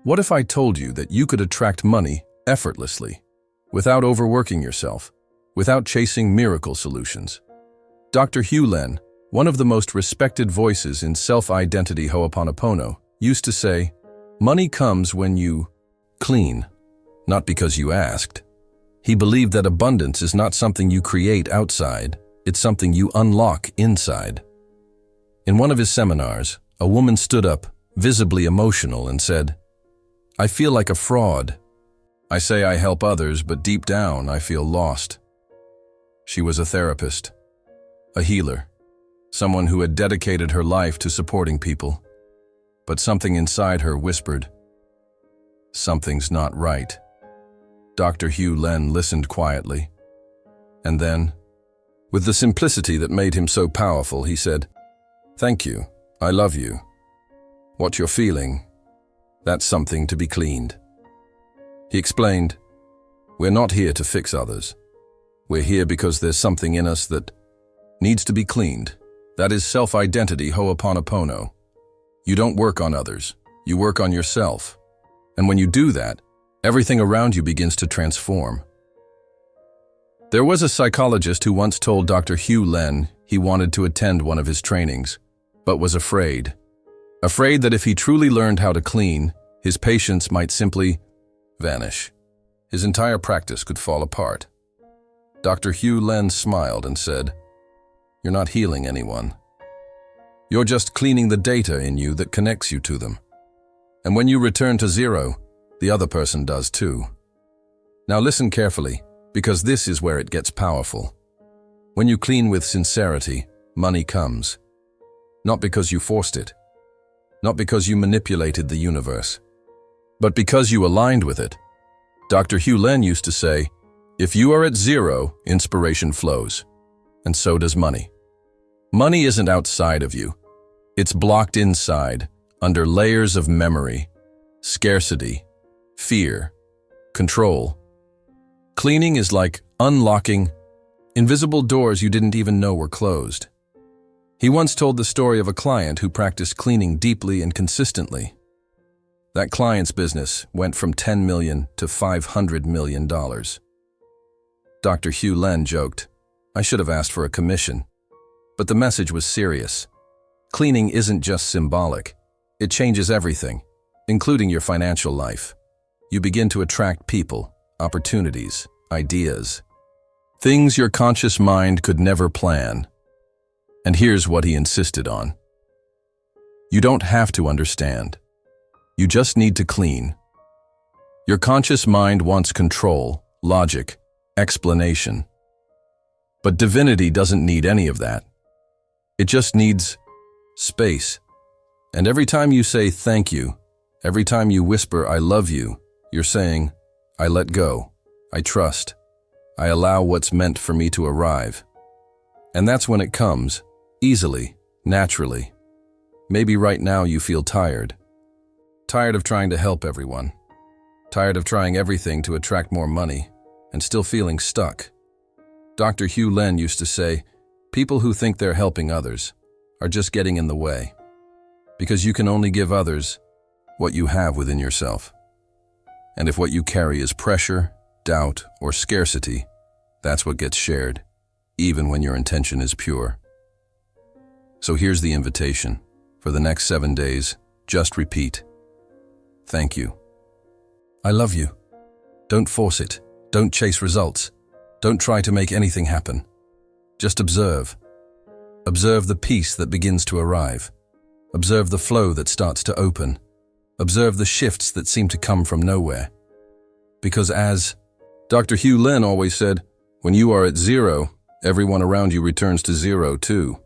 What if I told you that you could attract money effortlessly, without overworking yourself, without chasing miracle solutions? Dr. Hew Len, one of the most respected voices in Self I-Dentity Ho'oponopono, used to say, "Money comes when you clean, not because you asked." He believed that abundance is not something you create outside, it's something you unlock inside. In one of his seminars, a woman stood up, visibly emotional, and said, "I feel like a fraud. I say I help others, but deep down I feel lost." She was a therapist, a healer, someone who had dedicated her life to supporting people. But something inside her whispered, "Something's not right." Dr. Hew Len listened quietly. And then, with the simplicity that made him so powerful, he said, "Thank you, I love you. What you're feeling, that's something to be cleaned." He explained, "We're not here to fix others. We're here because there's something in us that needs to be cleaned. That is self-identity ho'oponopono. You don't work on others, you work on yourself. And when you do that, everything around you begins to transform." There was a psychologist who once told Dr. Hew Len he wanted to attend one of his trainings, but was afraid. Afraid that if he truly learned how to clean, his patients might simply vanish. His entire practice could fall apart. Dr. Hew Len smiled and said, "You're not healing anyone. You're just cleaning the data in you that connects you to them. And when you return to zero, the other person does too." Now listen carefully, because this is where it gets powerful. When you clean with sincerity, money comes. Not because you forced it, not because you manipulated the universe, but because you aligned with it. Dr. Hew Len used to say, "If you are at zero, inspiration flows, and so does money." Money isn't outside of you. It's blocked inside, under layers of memory, scarcity, fear, control. Cleaning is like unlocking invisible doors you didn't even know were closed. He once told the story of a client who practiced cleaning deeply and consistently. That client's business went from $10 million to $500 million. Dr. Hew Len joked, "I should have asked for a commission." But the message was serious. Cleaning isn't just symbolic. It changes everything, including your financial life. You begin to attract people, opportunities, ideas, things your conscious mind could never plan. And here's what he insisted on. You don't have to understand. You just need to clean. Your conscious mind wants control, logic, explanation. But divinity doesn't need any of that. It just needs space. And every time you say thank you, every time you whisper I love you, you're saying, I let go, I trust, I allow what's meant for me to arrive. And that's when it comes, easily, naturally. Maybe right now you feel tired. Tired of trying to help everyone. Tired of trying everything to attract more money, and still feeling stuck. Dr. Hew Len used to say, people who think they're helping others are just getting in the way. Because you can only give others what you have within yourself. And if what you carry is pressure, doubt, or scarcity, that's what gets shared, even when your intention is pure. So here's the invitation. For the next 7 days, just repeat. Thank you. I love you. Don't force it. Don't chase results. Don't try to make anything happen. Just observe. Observe the peace that begins to arrive. Observe the flow that starts to open. Observe the shifts that seem to come from nowhere. Because as Dr. Hew Len always said, when you are at zero, everyone around you returns to zero too.